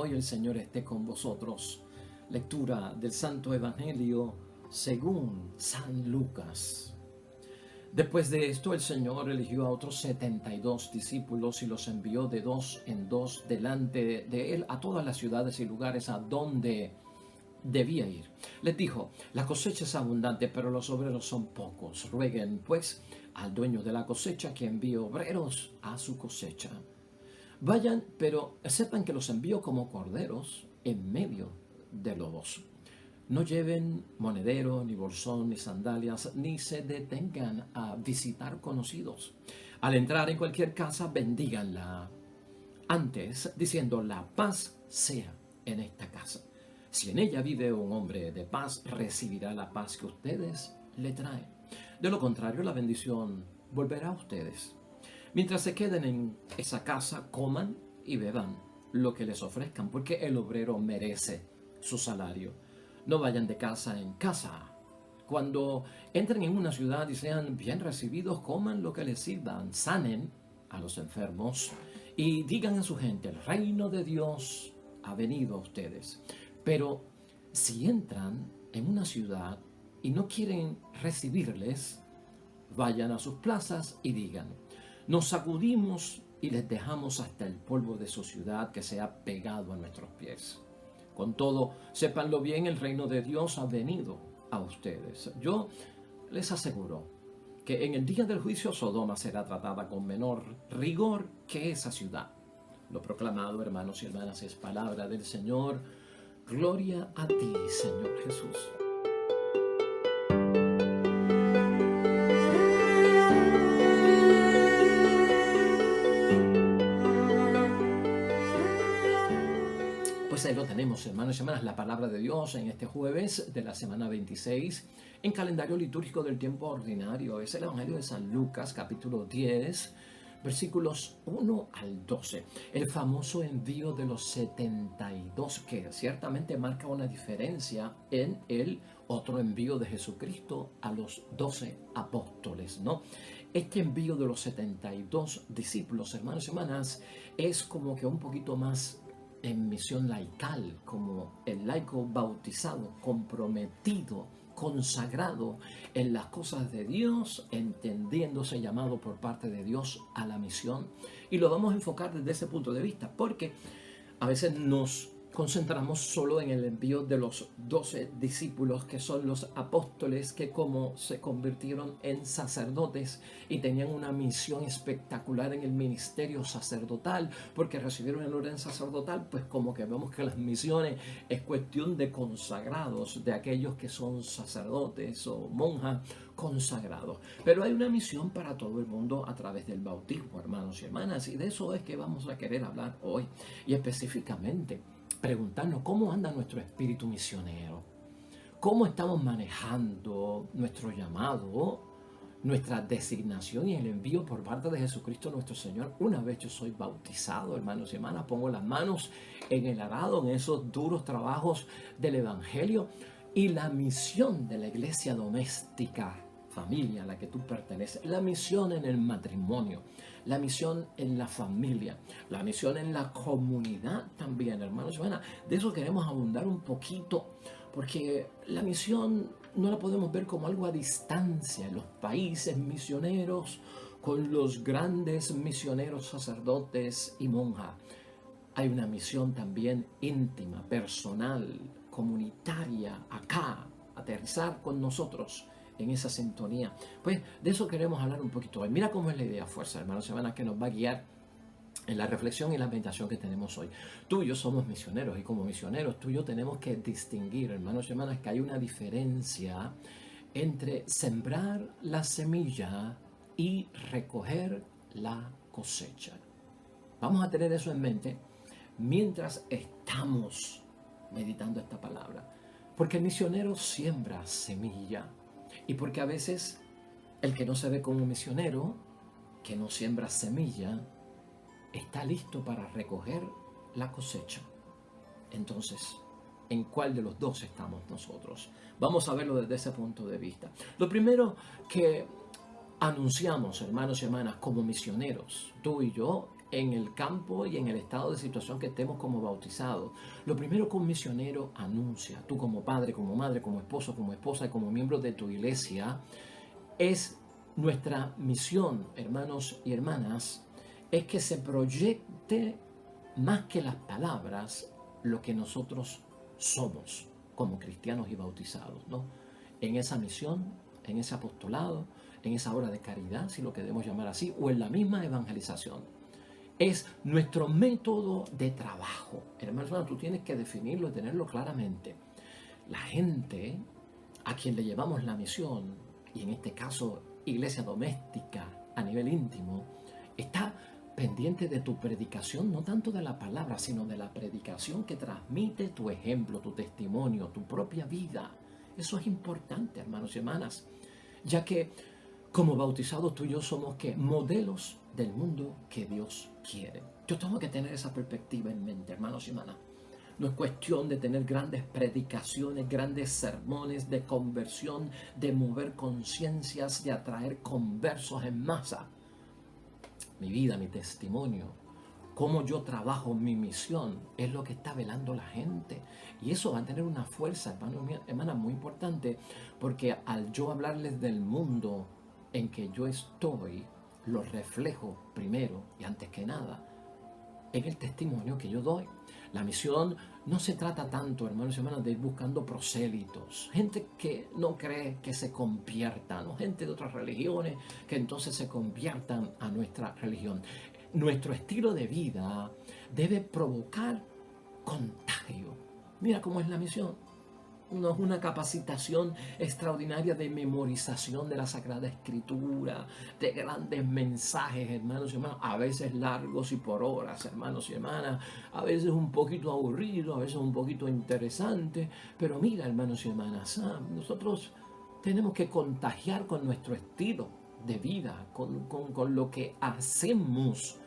Hoy el Señor esté con vosotros. Lectura del Santo Evangelio según San Lucas. Después de esto, el Señor eligió a otros 72 discípulos y los envió de dos en dos delante de él a todas las ciudades y lugares a donde debía ir. Les dijo: la cosecha es abundante, pero los obreros son pocos. Rueguen pues al dueño de la cosecha que envíe obreros a su cosecha. Vayan, pero sepan que los envío como corderos en medio de lobos. No lleven monedero, ni bolsón, ni sandalias, ni se detengan a visitar conocidos. Al entrar en cualquier casa, bendíganla antes, diciendo: la paz sea en esta casa. Si en ella vive un hombre de paz, recibirá la paz que ustedes le traen. De lo contrario, la bendición volverá a ustedes. Mientras se queden en esa casa, coman y beban lo que les ofrezcan, porque el obrero merece su salario. No vayan de casa en casa. Cuando entren en una ciudad y sean bien recibidos, coman lo que les sirvan, sanen a los enfermos y digan a su gente: el reino de Dios ha venido a ustedes. Pero si entran en una ciudad y no quieren recibirles, vayan a sus plazas y digan: nos sacudimos y les dejamos hasta el polvo de su ciudad que se ha pegado a nuestros pies. Con todo, sépanlo bien, el reino de Dios ha venido a ustedes. Yo les aseguro que en el día del juicio Sodoma será tratada con menor rigor que esa ciudad. Lo proclamado, hermanos y hermanas, es palabra del Señor. Gloria a ti, Señor Jesús. Pues ahí lo tenemos, hermanos y hermanas, la palabra de Dios en este jueves de la semana 26 en calendario litúrgico del tiempo ordinario. Es el Evangelio de San Lucas, capítulo 10, versículos 1 al 12. El famoso envío de los 72, que ciertamente marca una diferencia en el otro envío de Jesucristo a los 12 apóstoles, ¿no? Este envío de los 72 discípulos, hermanos y hermanas, es como que un poquito más en misión laical, como el laico bautizado, comprometido, consagrado en las cosas de Dios, entendiéndose llamado por parte de Dios a la misión. Y lo vamos a enfocar desde ese punto de vista, porque a veces nos concentramos solo en el envío de los 12 discípulos, que son los apóstoles, que como se convirtieron en sacerdotes y tenían una misión espectacular en el ministerio sacerdotal, porque recibieron el orden sacerdotal, pues como que vemos que las misiones es cuestión de consagrados, de aquellos que son sacerdotes o monjas consagrados. Pero hay una misión para todo el mundo a través del bautismo, hermanos y hermanas, y de eso es que vamos a querer hablar hoy, y específicamente preguntarnos cómo anda nuestro espíritu misionero, cómo estamos manejando nuestro llamado, nuestra designación y el envío por parte de Jesucristo nuestro Señor. Una vez yo soy bautizado, hermanos y hermanas, pongo las manos en el arado, en esos duros trabajos del Evangelio, y la misión de la iglesia doméstica, familia a la que tú perteneces, la misión en el matrimonio, la misión en la familia, la misión en la comunidad también, hermanos y hermanas. De eso queremos abundar un poquito, porque la misión no la podemos ver como algo a distancia. En los países misioneros, con los grandes misioneros sacerdotes y monjas, hay una misión también íntima, personal, comunitaria, acá, aterrizar con nosotros en esa sintonía. Pues de eso queremos hablar un poquito hoy. Mira cómo es la idea fuerza, hermanos y hermanas, que nos va a guiar en la reflexión y la meditación que tenemos hoy. Tú y yo somos misioneros, y como misioneros tú y yo tenemos que distinguir, hermanos y hermanas, que hay una diferencia entre sembrar la semilla y recoger la cosecha. Vamos a tener eso en mente mientras estamos meditando esta palabra, porque el misionero siembra semilla, y porque a veces el que no se ve como misionero, que no siembra semilla, está listo para recoger la cosecha. Entonces, ¿en cuál de los dos estamos nosotros? Vamos a verlo desde ese punto de vista. Lo primero que anunciamos, hermanos y hermanas, como misioneros, tú y yo, en el campo y en el estado de situación que estemos como bautizados. Lo primero que un misionero anuncia, tú como padre, como madre, como esposo, como esposa y como miembro de tu iglesia, es nuestra misión, hermanos y hermanas, es que se proyecte más que las palabras lo que nosotros somos como cristianos y bautizados, ¿no? En esa misión, en ese apostolado, en esa obra de caridad, si lo queremos llamar así, o en la misma evangelización. Es nuestro método de trabajo. Hermano, tú tienes que definirlo y tenerlo claramente. La gente a quien le llevamos la misión, y en este caso iglesia doméstica a nivel íntimo, está pendiente de tu predicación, no tanto de la palabra, sino de la predicación que transmite tu ejemplo, tu testimonio, tu propia vida. Eso es importante, hermanos y hermanas, ya que como bautizados tú y yo somos ¿qué? Modelos del mundo que Dios quiere. Yo tengo que tener esa perspectiva en mente, hermanos y hermanas. No es cuestión de tener grandes predicaciones, grandes sermones de conversión, de mover conciencias, de atraer conversos en masa. Mi vida, mi testimonio, cómo yo trabajo mi misión, es lo que está velando la gente. Y eso va a tener una fuerza, hermana, muy importante, porque al yo hablarles del mundo en que yo estoy, lo reflejo primero y antes que nada en el testimonio que yo doy. La misión no se trata tanto, hermanos y hermanas, de ir buscando prosélitos, gente que no cree que se conviertan, o gente de otras religiones que entonces se conviertan a nuestra religión. Nuestro estilo de vida debe provocar contagio. Mira cómo es la misión. No es una capacitación extraordinaria de memorización de la Sagrada Escritura, de grandes mensajes, hermanos y hermanas, a veces largos y por horas, hermanos y hermanas, a veces un poquito aburrido, a veces un poquito interesante, pero mira, hermanos y hermanas, nosotros tenemos que contagiar con nuestro estilo de vida, con lo que hacemos,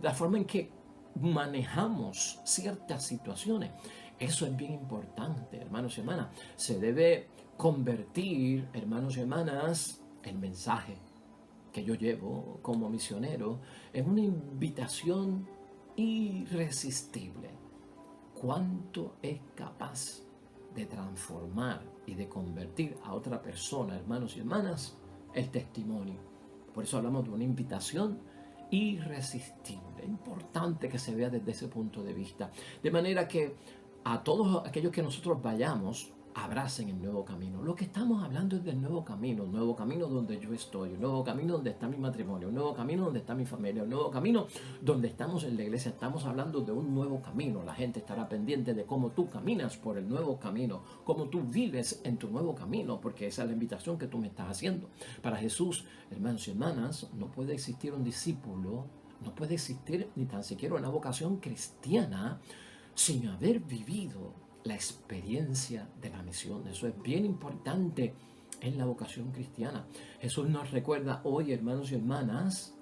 la forma en que manejamos ciertas situaciones. Eso es bien importante, hermanos y hermanas. Se debe convertir, hermanos y hermanas, el mensaje que yo llevo como misionero en una invitación irresistible. ¿Cuánto es capaz de transformar y de convertir a otra persona, hermanos y hermanas, el testimonio? Por eso hablamos de una invitación irresistible. Importante que se vea desde ese punto de vista. De manera que a todos aquellos que nosotros vayamos, abracen el nuevo camino. Lo que estamos hablando es del nuevo camino donde yo estoy, un nuevo camino donde está mi matrimonio, un nuevo camino donde está mi familia, un nuevo camino donde estamos en la iglesia. Estamos hablando de un nuevo camino. La gente estará pendiente de cómo tú caminas por el nuevo camino, cómo tú vives en tu nuevo camino, porque esa es la invitación que tú me estás haciendo. Para Jesús, hermanos y hermanas, no puede existir un discípulo, no puede existir ni tan siquiera una vocación cristiana sin haber vivido la experiencia de la misión. Eso es bien importante en la vocación cristiana. Jesús nos recuerda hoy, hermanos y hermanas,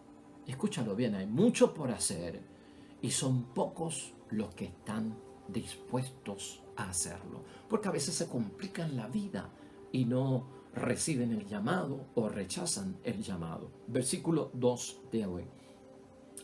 escúchalo bien, hay mucho por hacer y son pocos los que están dispuestos a hacerlo, porque a veces se complican la vida y no reciben el llamado o rechazan el llamado. Versículo 2 de hoy.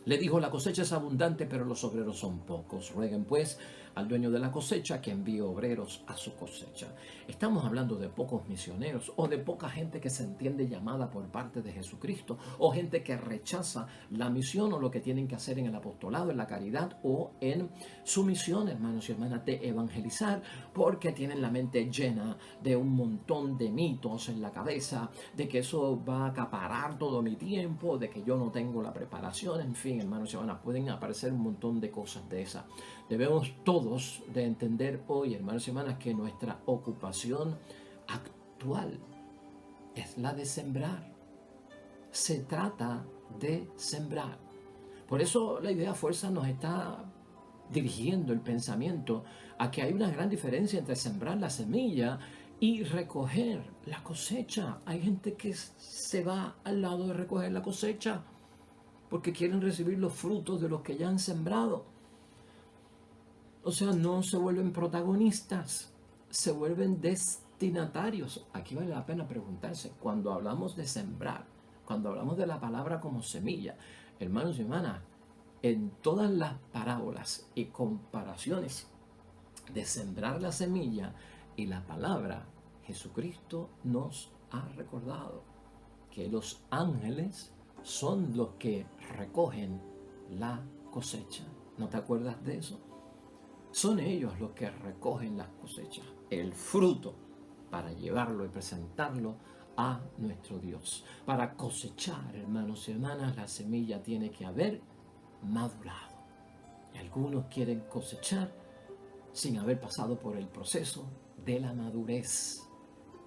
Le dijo: la cosecha es abundante, pero los obreros son pocos. Rueguen pues al dueño de la cosecha que envíe obreros a su cosecha. Estamos hablando de pocos misioneros o de poca gente que se entiende llamada por parte de Jesucristo, o gente que rechaza la misión o lo que tienen que hacer en el apostolado, en la caridad o en su misión, hermanos y hermanas, de evangelizar, porque tienen la mente llena de un montón de mitos en la cabeza, de que eso va a acaparar todo mi tiempo, de que yo no tengo la preparación, en fin, hermanos y hermanas, pueden aparecer un montón de cosas de esas. Debemos todos de entender hoy, hermanos y hermanas, que nuestra ocupación actual es la de sembrar. Se trata de sembrar. Por eso la idea fuerza nos está dirigiendo el pensamiento a que hay una gran diferencia entre sembrar la semilla y recoger la cosecha. Hay gente que se va al lado de recoger la cosecha porque quieren recibir los frutos de los que ya han sembrado. O sea, no se vuelven protagonistas, se vuelven destinatarios. Aquí vale la pena preguntarse, cuando hablamos de sembrar, cuando hablamos de la palabra como semilla, hermanos y hermanas, en todas las parábolas y comparaciones de sembrar la semilla y la palabra, Jesucristo nos ha recordado que los ángeles son los que recogen la cosecha. ¿No te acuerdas de eso? Son ellos los que recogen las cosechas, el fruto, para llevarlo y presentarlo a nuestro Dios. Para cosechar, hermanos y hermanas, la semilla tiene que haber madurado. Y algunos quieren cosechar sin haber pasado por el proceso de la madurez.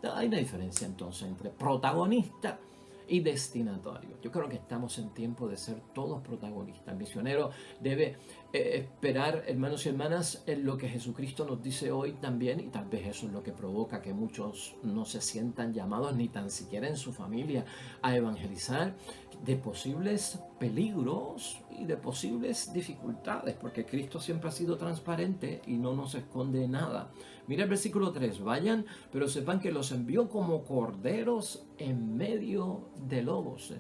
Hay una diferencia entonces entre protagonista y destinatario. Yo creo que estamos en tiempo de ser todos protagonistas. El misionero debe esperar, hermanos y hermanas, en lo que Jesucristo nos dice hoy también, y tal vez eso es lo que provoca que muchos no se sientan llamados, ni tan siquiera en su familia, a evangelizar, de posibles peligros y de posibles dificultades, porque Cristo siempre ha sido transparente y no nos esconde nada. Mira el versículo 3, vayan, pero sepan que los envió como corderos en medio de lobos.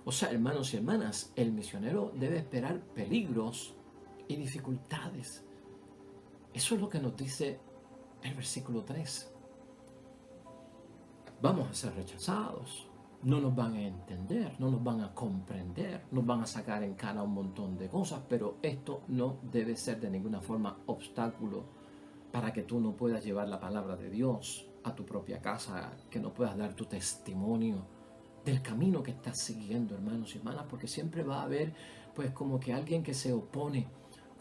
O sea, hermanos y hermanas, el misionero debe esperar peligros y dificultades. Eso es lo que nos dice el versículo 3. Vamos a ser rechazados, no nos van a entender, no nos van a comprender, nos van a sacar en cara un montón de cosas, pero esto no debe ser de ninguna forma obstáculo para que tú no puedas llevar la palabra de Dios a tu propia casa, que no puedas dar tu testimonio del camino que estás siguiendo, hermanos y hermanas, porque siempre va a haber pues como que alguien que se opone,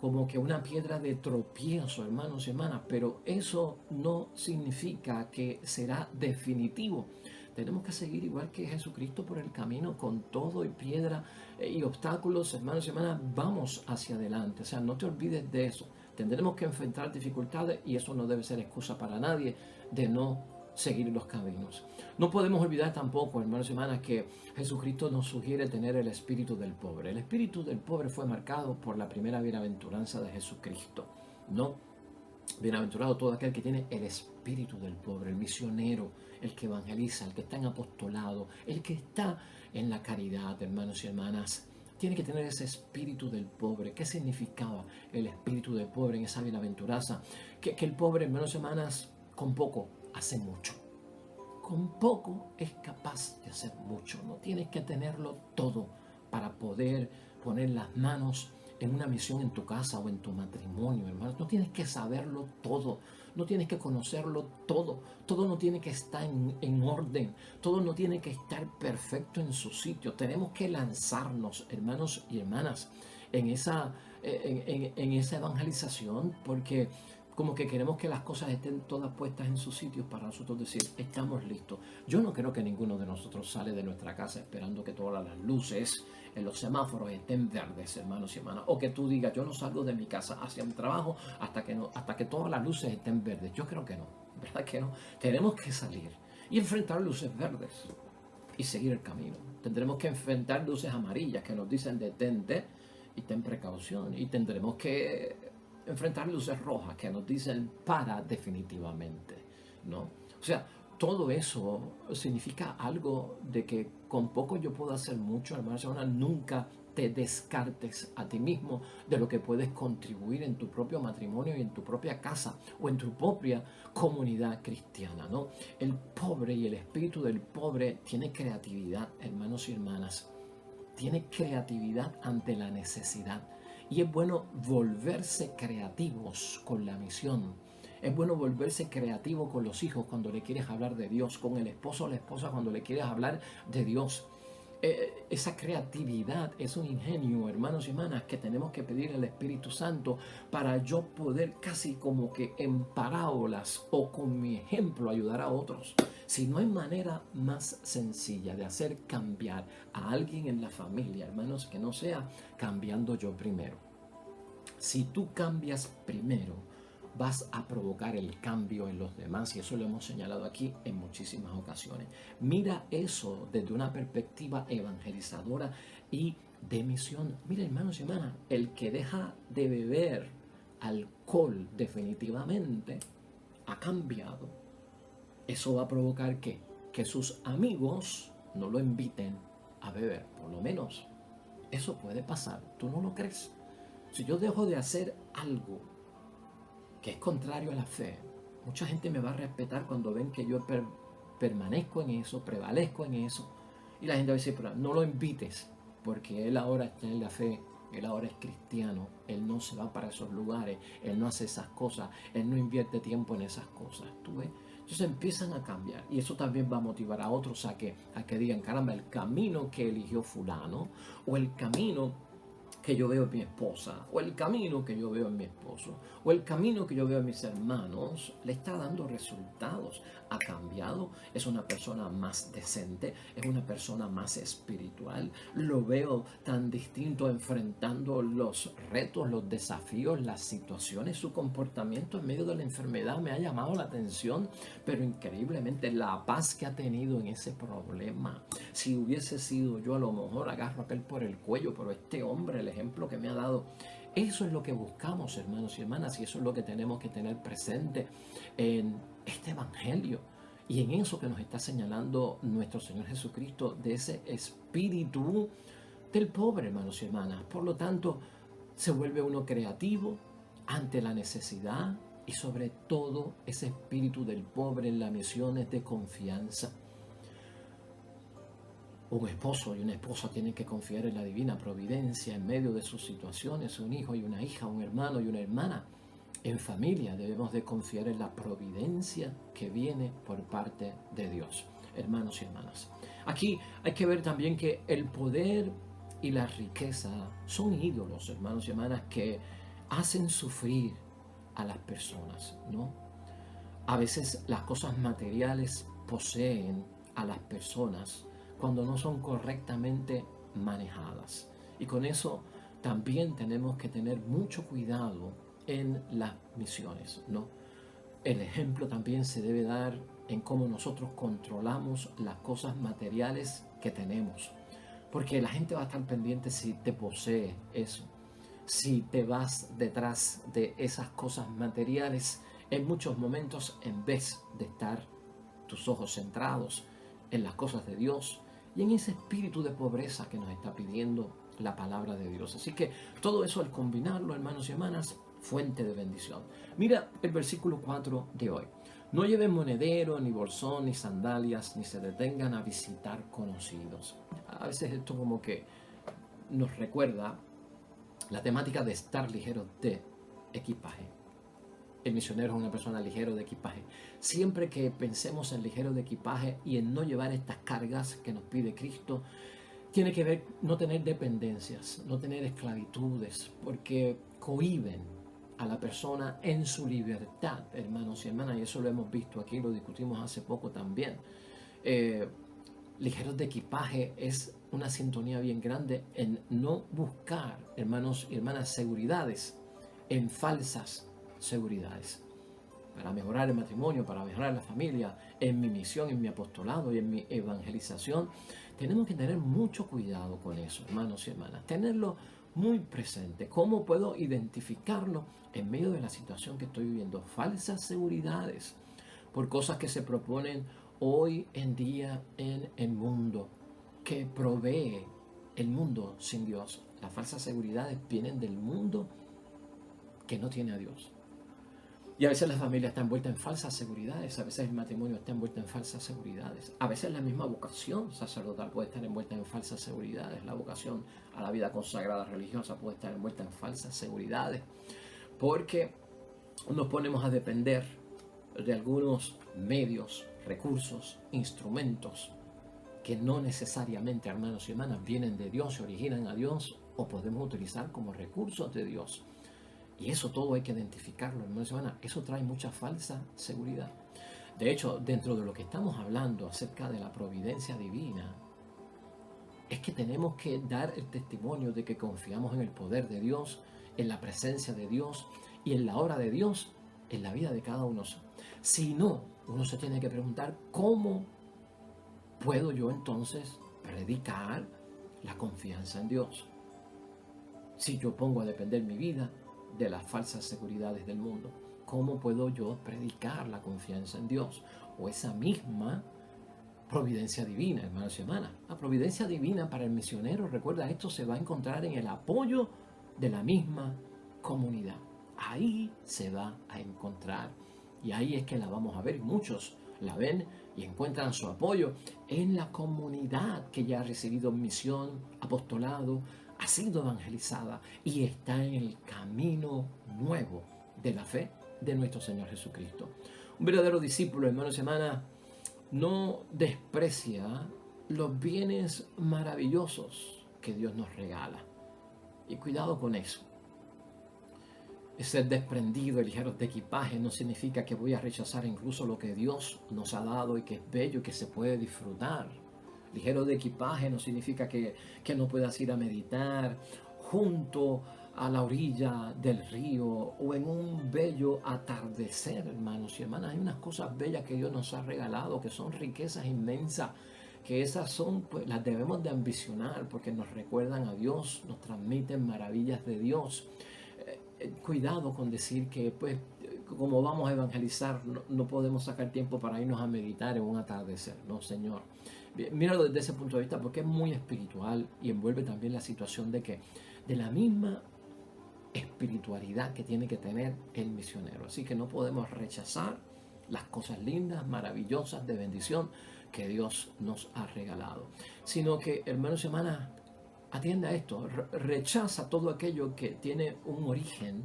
como que una piedra de tropiezo, hermanos y hermanas, pero eso no significa que será definitivo. Tenemos que seguir igual que Jesucristo por el camino con todo y piedra y obstáculos, hermanos y hermanas, vamos hacia adelante. O sea, no te olvides de eso. Tendremos que enfrentar dificultades y eso no debe ser excusa para nadie de no seguir los caminos. No podemos olvidar tampoco, hermanos y hermanas, que Jesucristo nos sugiere tener el espíritu del pobre. El espíritu del pobre fue marcado por la primera bienaventuranza de Jesucristo, ¿no? Bienaventurado todo aquel que tiene el espíritu del pobre, el misionero, el que evangeliza, el que está en apostolado, el que está en la caridad, hermanos y hermanas. Tiene que tener ese espíritu del pobre. ¿Qué significaba el espíritu del pobre en esa bienaventuranza? Que el pobre, hermanos y hermanas, con poco hace mucho. Con poco es capaz de hacer mucho. No tienes que tenerlo todo para poder poner las manos en una misión en tu casa o en tu matrimonio, hermanos. No tienes que saberlo todo, no tienes que conocerlo todo, todo no tiene que estar en orden, todo no tiene que estar perfecto en su sitio. Tenemos que lanzarnos, hermanos y hermanas, en esa evangelización, porque como que queremos que las cosas estén todas puestas en sus sitios para nosotros decir, estamos listos. Yo no creo que ninguno de nosotros sale de nuestra casa esperando que todas las luces en los semáforos estén verdes, hermanos y hermanas. O que tú digas, yo no salgo de mi casa hacia mi trabajo hasta que todas las luces estén verdes. Yo creo que no, ¿verdad que no? Tenemos que salir y enfrentar luces verdes y seguir el camino. Tendremos que enfrentar luces amarillas que nos dicen detente y ten precaución. Y tendremos que enfrentar luces rojas que nos dicen para definitivamente, ¿no? O sea, todo eso significa algo de que con poco yo puedo hacer mucho, hermanos. Nunca te descartes a ti mismo de lo que puedes contribuir en tu propio matrimonio y en tu propia casa o en tu propia comunidad cristiana, ¿no? El pobre y el espíritu del pobre tiene creatividad, hermanos y hermanas. Tiene creatividad ante la necesidad. Y es bueno volverse creativos con la misión. Es bueno volverse creativo con los hijos cuando le quieres hablar de Dios, con el esposo o la esposa cuando le quieres hablar de Dios. Esa creatividad es un ingenio, hermanos y hermanas, que tenemos que pedir al Espíritu Santo para yo poder casi como que en parábolas o con mi ejemplo ayudar a otros. Si no hay manera más sencilla de hacer cambiar a alguien en la familia, hermanos, que no sea cambiando yo primero. Si tú cambias primero, vas a provocar el cambio en los demás, y eso lo hemos señalado aquí en muchísimas ocasiones. Mira eso desde una perspectiva evangelizadora y de misión. Mira, hermanos y hermanas, el que deja de beber alcohol definitivamente ha cambiado. Eso va a provocar que sus amigos no lo inviten a beber, por lo menos eso puede pasar. ¿Tú no lo crees? Si yo dejo de hacer algo que es contrario a la fe, mucha gente me va a respetar cuando ven que yo permanezco en eso, prevalezco en eso. Y la gente va a decir, pero no lo invites, porque él ahora está en la fe, él ahora es cristiano, él no se va para esos lugares, él no hace esas cosas, él no invierte tiempo en esas cosas. ¿Tú ves? Entonces empiezan a cambiar y eso también va a motivar a otros a que digan, caramba, el camino que eligió fulano o el camino que yo veo en mi esposa, o el camino que yo veo en mi esposo, o el camino que yo veo en mis hermanos, le está dando resultados. Ha cambiado, es una persona más decente, es una persona más espiritual. Lo veo tan distinto enfrentando los retos, los desafíos, las situaciones. Su comportamiento en medio de la enfermedad me ha llamado la atención, pero increíblemente la paz que ha tenido en ese problema. Si hubiese sido yo, a lo mejor agarro a aquel por el cuello, pero este hombre, el ejemplo que me ha dado, eso es lo que buscamos, hermanos y hermanas, y eso es lo que tenemos que tener presente en este evangelio y en eso que nos está señalando nuestro Señor Jesucristo, de ese espíritu del pobre, hermanos y hermanas. Por lo tanto, se vuelve uno creativo ante la necesidad y sobre todo ese espíritu del pobre en la misión es de confianza. Un esposo y una esposa tienen que confiar en la divina providencia en medio de sus situaciones, un hijo y una hija, un hermano y una hermana. En familia debemos de confiar en la providencia que viene por parte de Dios, hermanos y hermanas. Aquí hay que ver también que el poder y la riqueza son ídolos, hermanos y hermanas, que hacen sufrir a las personas, ¿no? A veces las cosas materiales poseen a las personas cuando no son correctamente manejadas. Y con eso también tenemos que tener mucho cuidado en las misiones, ¿no? El ejemplo también se debe dar en cómo nosotros controlamos las cosas materiales que tenemos. Porque la gente va a estar pendiente si te posee eso. Si te vas detrás de esas cosas materiales en muchos momentos, en vez de estar tus ojos centrados en las cosas de Dios y en ese espíritu de pobreza que nos está pidiendo la palabra de Dios. Así que todo eso, al combinarlo, hermanos y hermanas, fuente de bendición. Mira el versículo 4 de hoy. No lleven monedero, ni bolsón, ni sandalias, ni se detengan a visitar conocidos. A veces esto como que nos recuerda la temática de estar ligeros de equipaje. El misionero es una persona ligero de equipaje. Siempre que pensemos en ligero de equipaje y en no llevar estas cargas que nos pide Cristo, tiene que ver no tener dependencias, no tener esclavitudes, porque cohíben a la persona en su libertad, hermanos y hermanas, y eso lo hemos visto aquí, lo discutimos hace poco también. Ligeros de equipaje es una sintonía bien grande en no buscar, hermanos y hermanas, seguridades en falsas seguridades. Para mejorar el matrimonio, para mejorar la familia, en mi misión, en mi apostolado y en mi evangelización, tenemos que tener mucho cuidado con eso, hermanos y hermanas. Tenerlo muy presente. ¿Cómo puedo identificarlo en medio de la situación que estoy viviendo? Falsas seguridades por cosas que se proponen hoy en día en el mundo, que provee el mundo sin Dios. Las falsas seguridades vienen del mundo que no tiene a Dios. Y a veces la familia está envuelta en falsas seguridades, a veces el matrimonio está envuelto en falsas seguridades, a veces la misma vocación sacerdotal puede estar envuelta en falsas seguridades, la vocación a la vida consagrada religiosa puede estar envuelta en falsas seguridades, porque nos ponemos a depender de algunos medios, recursos, instrumentos que no necesariamente, hermanos y hermanas, vienen de Dios, se originan a Dios o podemos utilizar como recursos de Dios. Y eso todo hay que identificarlo, hermanos y hermanas. Eso trae mucha falsa seguridad. De hecho, dentro de lo que estamos hablando acerca de la providencia divina, es que tenemos que dar el testimonio de que confiamos en el poder de Dios, en la presencia de Dios y en la obra de Dios en la vida de cada uno. Si no, uno se tiene que preguntar, ¿cómo puedo yo entonces predicar la confianza en Dios? Si yo pongo a depender mi vida de las falsas seguridades del mundo, ¿cómo puedo yo predicar la confianza en Dios? O esa misma providencia divina, hermanos y hermanas. La providencia divina para el misionero, recuerda, esto se va a encontrar en el apoyo de la misma comunidad. Ahí se va a encontrar y ahí es que la vamos a ver. Muchos la ven y encuentran su apoyo en la comunidad que ya ha recibido misión, apostolado, ha sido evangelizada y está en el camino nuevo de la fe de nuestro Señor Jesucristo. Un verdadero discípulo, hermanos y hermanas, no desprecia los bienes maravillosos que Dios nos regala. Y cuidado con eso. Ser desprendido y ligeros de equipaje no significa que voy a rechazar incluso lo que Dios nos ha dado y que es bello y que se puede disfrutar. Ligero de equipaje no significa que no puedas ir a meditar junto a la orilla del río o en un bello atardecer, hermanos y hermanas. Hay unas cosas bellas que Dios nos ha regalado, que son riquezas inmensas, que esas son, pues las debemos de ambicionar porque nos recuerdan a Dios, nos transmiten maravillas de Dios. Cuidado con decir que pues como vamos a evangelizar no podemos sacar tiempo para irnos a meditar en un atardecer. No, Señor. Míralo desde ese punto de vista porque es muy espiritual y envuelve también la situación de que de la misma espiritualidad que tiene que tener el misionero. Así que no podemos rechazar las cosas lindas, maravillosas, de bendición que Dios nos ha regalado. Sino que, hermanos y hermanas, atienda a esto, rechaza todo aquello que tiene un origen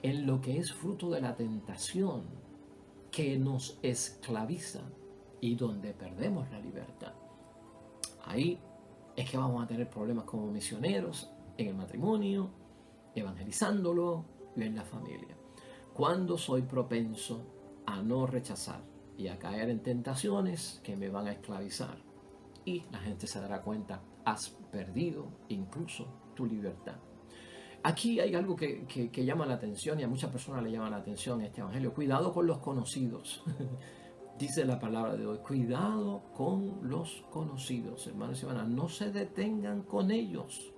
en lo que es fruto de la tentación que nos esclaviza y donde perdemos la libertad. Ahí es que vamos a tener problemas como misioneros en el matrimonio, evangelizándolo y en la familia. Cuando soy propenso a no rechazar y a caer en tentaciones que me van a esclavizar y la gente se dará cuenta, has perdido incluso tu libertad. Aquí hay algo que llama la atención y a muchas personas le llama la atención este evangelio. Cuidado con los conocidos. Dice la palabra de hoy, cuidado con los conocidos, hermanos y hermanas. No se detengan con ellos.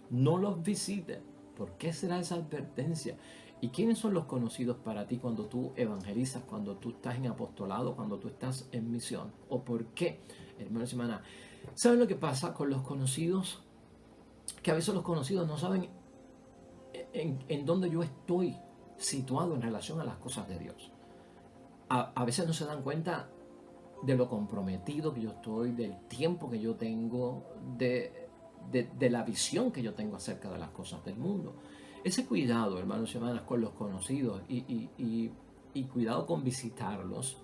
No los visiten. ¿Por qué será esa advertencia? ¿Y quiénes son los conocidos para ti cuando tú evangelizas, cuando tú estás en apostolado, cuando tú estás en misión? ¿O por qué, hermanos y hermanas? ¿Saben lo que pasa con los conocidos? Que a veces los conocidos no saben en dónde yo estoy situado en relación a las cosas de Dios. A veces no se dan cuenta de lo comprometido que yo estoy, del tiempo que yo tengo, de la visión que yo tengo acerca de las cosas del mundo. Ese cuidado, hermanos y hermanas, con los conocidos y cuidado con visitarlos,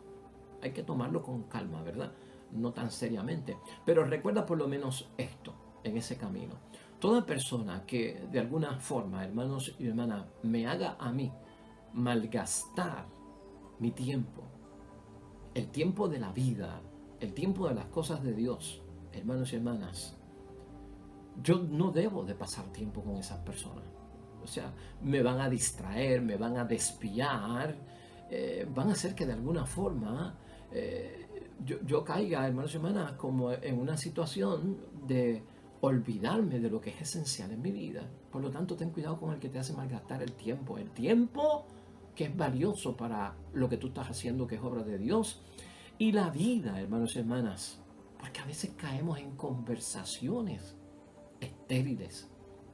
hay que tomarlo con calma, ¿verdad? No tan seriamente. Pero recuerda por lo menos esto en ese camino. Toda persona que de alguna forma, hermanos y hermanas, me haga a mí malgastar mi tiempo, el tiempo de la vida, el tiempo de las cosas de Dios, hermanos y hermanas, yo no debo de pasar tiempo con esas personas. O sea, me van a distraer, me van a desviar, van a hacer que de alguna forma yo caiga, hermanos y hermanas, como en una situación de olvidarme de lo que es esencial en mi vida. Por lo tanto, ten cuidado con el que te hace malgastar el tiempo que es valioso para lo que tú estás haciendo, que es obra de Dios, y la vida, hermanos y hermanas, porque a veces caemos en conversaciones estériles,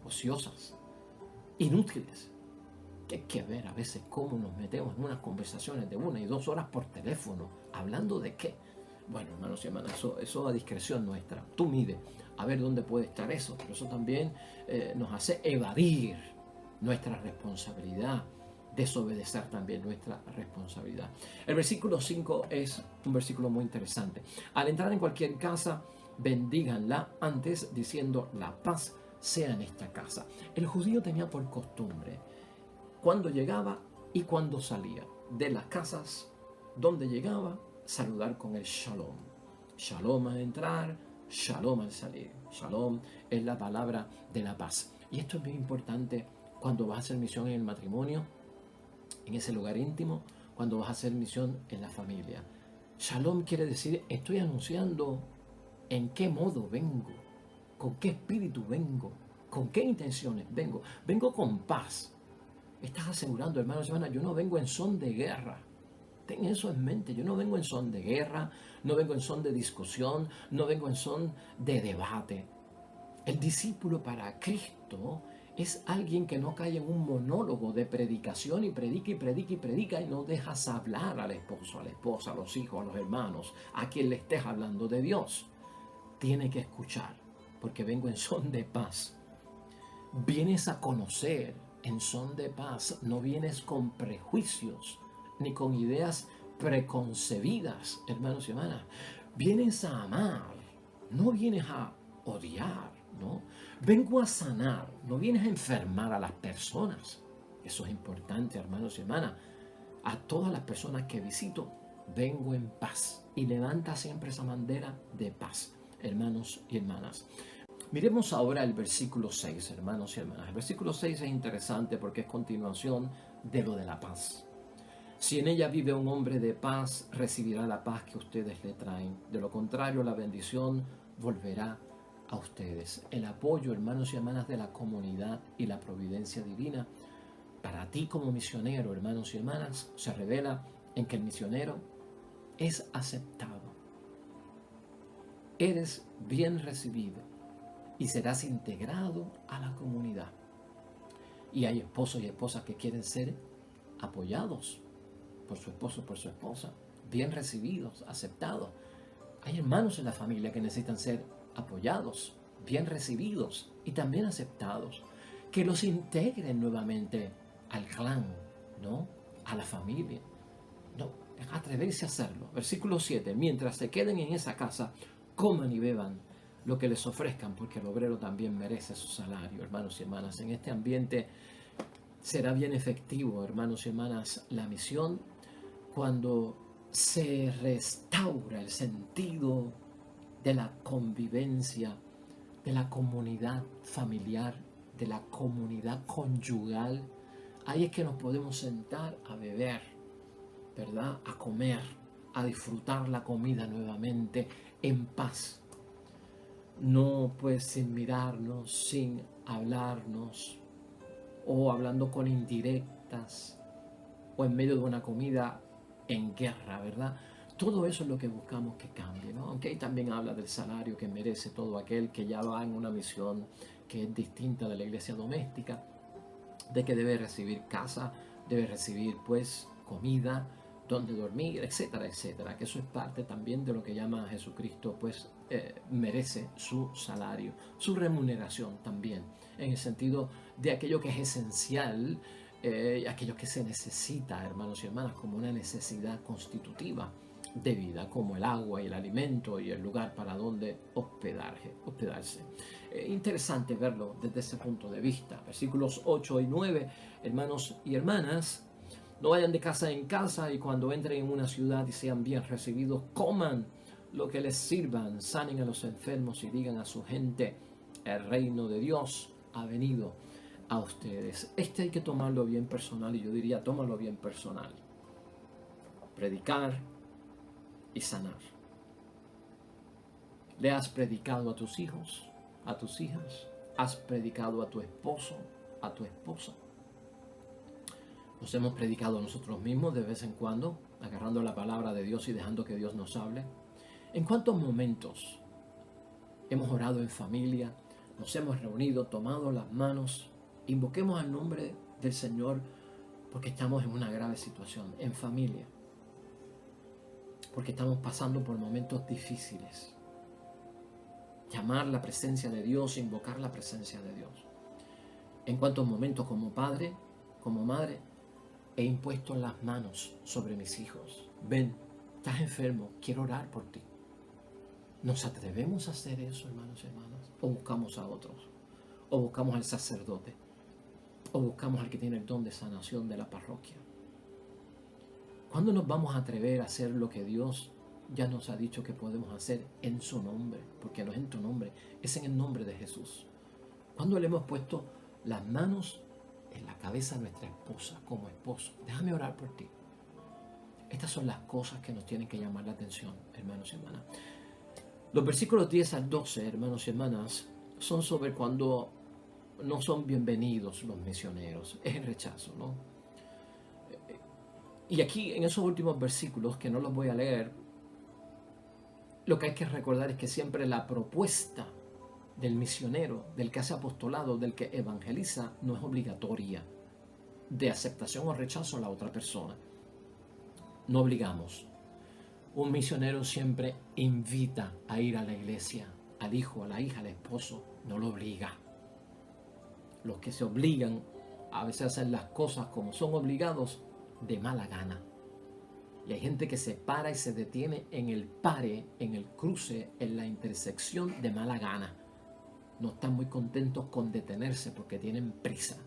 ociosas, inútiles. Que hay que ver a veces cómo nos metemos en unas conversaciones de 1 y 2 horas por teléfono, hablando de qué. Bueno, hermanos y hermanas, eso a discreción nuestra. Tú mide a ver dónde puede estar eso, pero eso también nos hace evadir nuestra responsabilidad, desobedecer también nuestra responsabilidad. El versículo 5 es un versículo muy interesante. Al entrar en cualquier casa, bendíganla antes diciendo la paz sea en esta casa. El judío tenía por costumbre, cuando llegaba y cuando salía de las casas donde llegaba, saludar con el shalom. Shalom al entrar, shalom al salir. Shalom es la palabra de la paz. Y esto es muy importante cuando vas a hacer misión en el matrimonio, en ese lugar íntimo, cuando vas a hacer misión en la familia. Shalom quiere decir, estoy anunciando en qué modo vengo, con qué espíritu vengo, con qué intenciones vengo. Vengo con paz. Estás asegurando, hermanos y hermanas, yo no vengo en son de guerra. Ten eso en mente, yo no vengo en son de guerra, no vengo en son de discusión, no vengo en son de debate. El discípulo para Cristo es alguien que no cae en un monólogo de predicación y predica y predica y predica y no dejas hablar al esposo, a la esposa, a los hijos, a los hermanos, a quien le estés hablando de Dios. Tiene que escuchar, porque vengo en son de paz. Vienes a conocer en son de paz, no vienes con prejuicios ni con ideas preconcebidas, hermanos y hermanas. Vienes a amar, no vienes a odiar, ¿no? Vengo a sanar, no vienes a enfermar a las personas. Eso es importante, hermanos y hermanas. A todas las personas que visito, vengo en paz y levanta siempre esa bandera de paz, hermanos y hermanas. Miremos ahora el versículo 6, hermanos y hermanas. El versículo 6 es interesante porque es continuación de lo de la paz. Si en ella vive un hombre de paz, recibirá la paz que ustedes le traen. De lo contrario, la bendición volverá a ustedes. El apoyo, hermanos y hermanas, de la comunidad y la providencia divina para ti como misionero, hermanos y hermanas, se revela en que el misionero es aceptado. Eres bien recibido y serás integrado a la comunidad. Y hay esposos y esposas que quieren ser apoyados por su esposo, por su esposa, bien recibidos, aceptados. Hay hermanos en la familia que necesitan ser apoyados, bien recibidos y también aceptados, que los integren nuevamente al clan, ¿no? A la familia. No, atreverse a hacerlo. Versículo 7, mientras se queden en esa casa, coman y beban lo que les ofrezcan, porque el obrero también merece su salario, hermanos y hermanas. En este ambiente será bien efectivo, hermanos y hermanas, la misión cuando se restaura el sentido de la convivencia, de la comunidad familiar, de la comunidad conyugal. Ahí es que nos podemos sentar a beber, ¿verdad? A comer, a disfrutar la comida nuevamente en paz. No pues sin mirarnos, sin hablarnos, o hablando con indirectas, o en medio de una comida en guerra, ¿verdad? Todo eso es lo que buscamos que cambie, ¿no? Aunque ahí también habla del salario que merece todo aquel que ya va en una misión que es distinta de la iglesia doméstica, de que debe recibir casa, debe recibir pues comida, donde dormir, etcétera, etcétera, que eso es parte también de lo que llama a Jesucristo, pues merece su salario, su remuneración también, en el sentido de aquello que es esencial, aquello que se necesita, hermanos y hermanas, como una necesidad constitutiva de vida, como el agua y el alimento y el lugar para donde hospedarse. Interesante verlo desde ese punto de vista. Versículos 8 y 9, hermanos y hermanas, no vayan de casa en casa y cuando entren en una ciudad y sean bien recibidos, coman lo que les sirvan, sanen a los enfermos y digan a su gente, el reino de Dios ha venido a ustedes. Este hay que tomarlo bien personal y yo diría, tómalo bien personal. Predicar y sanar. ¿Le has predicado a tus hijos, a tus hijas? ¿Has predicado a tu esposo, a tu esposa? Nos hemos predicado a nosotros mismos de vez en cuando, agarrando la palabra de Dios y dejando que Dios nos hable. ¿En cuántos momentos hemos orado en familia, nos hemos reunido, tomado las manos, invoquemos al nombre del Señor porque estamos en una grave situación, en familia, porque estamos pasando por momentos difíciles? Llamar la presencia de Dios, invocar la presencia de Dios. ¿En cuántos momentos como padre, como madre, he impuesto las manos sobre mis hijos? Ven, estás enfermo, quiero orar por ti. ¿Nos atrevemos a hacer eso, hermanos y hermanas? ¿O buscamos a otros? ¿O buscamos al sacerdote? ¿O buscamos al que tiene el don de sanación de la parroquia? ¿Cuándo nos vamos a atrever a hacer lo que Dios ya nos ha dicho que podemos hacer en su nombre? Porque no es en tu nombre, es en el nombre de Jesús. ¿Cuándo le hemos puesto las manos en la cabeza a nuestra esposa como esposo? Déjame orar por ti. Estas son las cosas que nos tienen que llamar la atención, hermanos y hermanas. Los versículos 10 al 12, hermanos y hermanas, son sobre cuando no son bienvenidos los misioneros. Es el rechazo, ¿no? Y aquí, en esos últimos versículos, que no los voy a leer, lo que hay que recordar es que siempre la propuesta del misionero, del que hace apostolado, del que evangeliza, no es obligatoria, de aceptación o rechazo a la otra persona. No obligamos. Un misionero siempre invita a ir a la iglesia, al hijo, a la hija, al esposo, no lo obliga. Los que se obligan a veces hacen las cosas como son obligados de mala gana. Y hay gente que se para y se detiene en el pare, en el cruce, en la intersección de mala gana. No están muy contentos con detenerse porque tienen prisa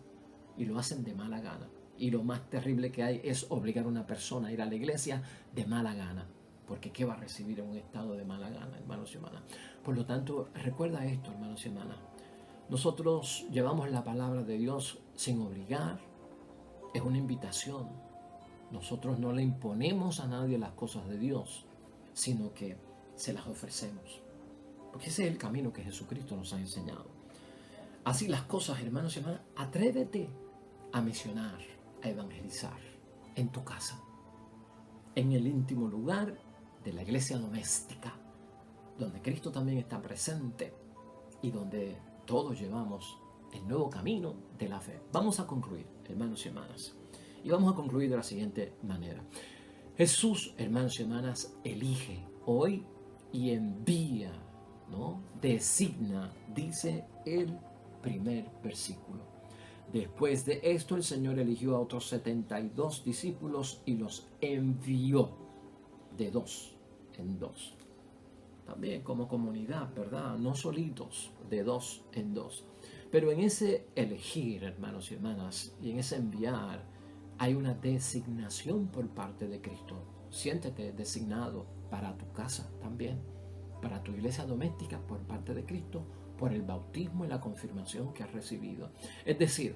y lo hacen de mala gana. Y lo más terrible que hay es obligar a una persona a ir a la iglesia de mala gana. Porque ¿qué va a recibir en un estado de mala gana, hermanos y hermanas? Por lo tanto, recuerda esto, hermanos y hermanas. Nosotros llevamos la palabra de Dios sin obligar. Es una invitación. Nosotros no le imponemos a nadie las cosas de Dios, sino que se las ofrecemos. Porque ese es el camino que Jesucristo nos ha enseñado. Así las cosas, hermanos y hermanas, atrévete a misionar, a evangelizar en tu casa, en el íntimo lugar de la iglesia doméstica, donde Cristo también está presente y donde todos llevamos el nuevo camino de la fe. Vamos a concluir, hermanos y hermanas, y vamos a concluir de la siguiente manera. Jesús, hermanos y hermanas, elige hoy y envía, ¿no? Designa, dice el primer versículo. Después de esto, el Señor eligió a otros 72 discípulos y los envió de dos en dos. También como comunidad, ¿verdad? No solitos, de dos en dos. Pero en ese elegir, hermanos y hermanas, y en ese enviar, hay una designación por parte de Cristo. Siéntete designado para tu casa también, para tu iglesia doméstica por parte de Cristo, por el bautismo y la confirmación que has recibido. Es decir,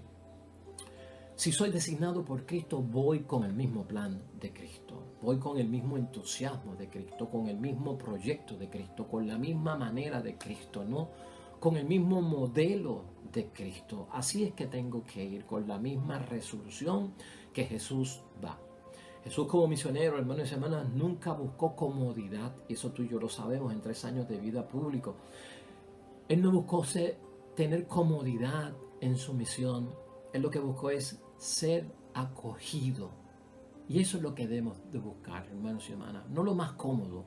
si soy designado por Cristo, voy con el mismo plan de Cristo, voy con el mismo entusiasmo de Cristo, con el mismo proyecto de Cristo, con la misma manera de Cristo, ¿no? Con el mismo modelo de Cristo. Así es que tengo que ir, con la misma resolución que Jesús va. Jesús como misionero, hermanos y hermanas, nunca buscó comodidad, y eso tú y yo lo sabemos en 3 años de vida pública. Él no buscó tener comodidad en su misión. Él lo que buscó es ser acogido. Y eso es lo que debemos de buscar, hermanos y hermanas. No lo más cómodo,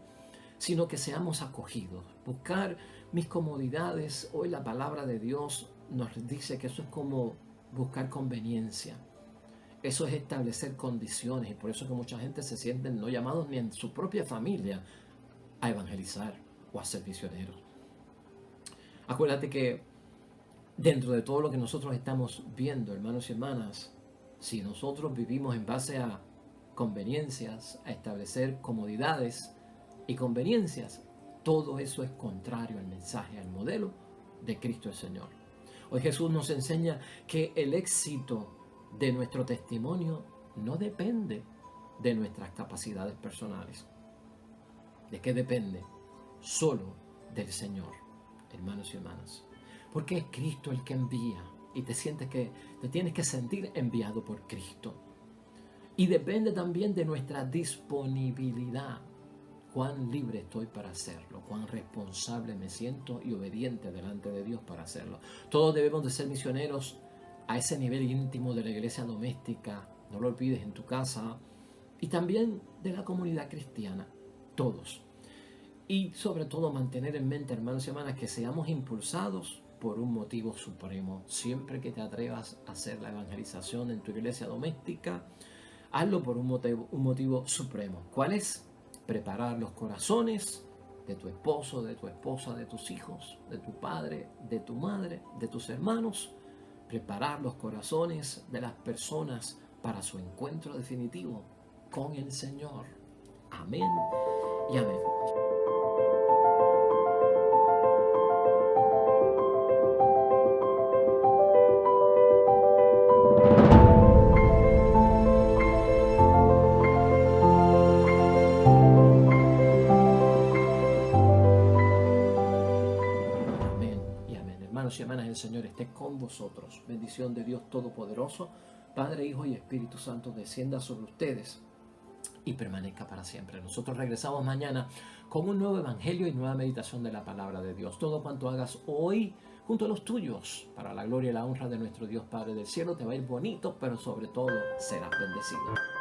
sino que seamos acogidos. Buscar mis comodidades. Hoy la palabra de Dios nos dice que eso es como buscar conveniencia. Eso es establecer condiciones. Y por eso que mucha gente se sienten no llamados ni en su propia familia a evangelizar o a ser misioneros. Acuérdate que dentro de todo lo que nosotros estamos viendo, hermanos y hermanas, si nosotros vivimos en base a conveniencias, a establecer comodidades y conveniencias, todo eso es contrario al mensaje, al modelo de Cristo el Señor. Hoy Jesús nos enseña que el éxito de nuestro testimonio no depende de nuestras capacidades personales. ¿De qué depende? Solo del Señor, hermanos y hermanas. Porque es Cristo el que envía y te tienes que sentir enviado por Cristo. Y depende también de nuestra disponibilidad. Cuán libre estoy para hacerlo, cuán responsable me siento y obediente delante de Dios para hacerlo. Todos debemos de ser misioneros a ese nivel íntimo de la iglesia doméstica, no lo olvides, en tu casa, y también de la comunidad cristiana, todos. Y sobre todo mantener en mente, hermanos y hermanas, que seamos impulsados por un motivo supremo. Siempre que te atrevas a hacer la evangelización en tu iglesia doméstica, hazlo por un motivo supremo. ¿Cuál es? Preparar los corazones de tu esposo, de tu esposa, de tus hijos, de tu padre, de tu madre, de tus hermanos. Preparar los corazones de las personas para su encuentro definitivo con el Señor. Amén y amén. Hermanos y hermanas, el Señor esté con vosotros. Bendición de Dios Todopoderoso, Padre, Hijo y Espíritu Santo, descienda sobre ustedes y permanezca para siempre. Nosotros regresamos mañana con un nuevo evangelio y nueva meditación de la palabra de Dios. Todo cuanto hagas hoy junto a los tuyos, para la gloria y la honra de nuestro Dios Padre del cielo, te va a ir bonito, pero sobre todo serás bendecido.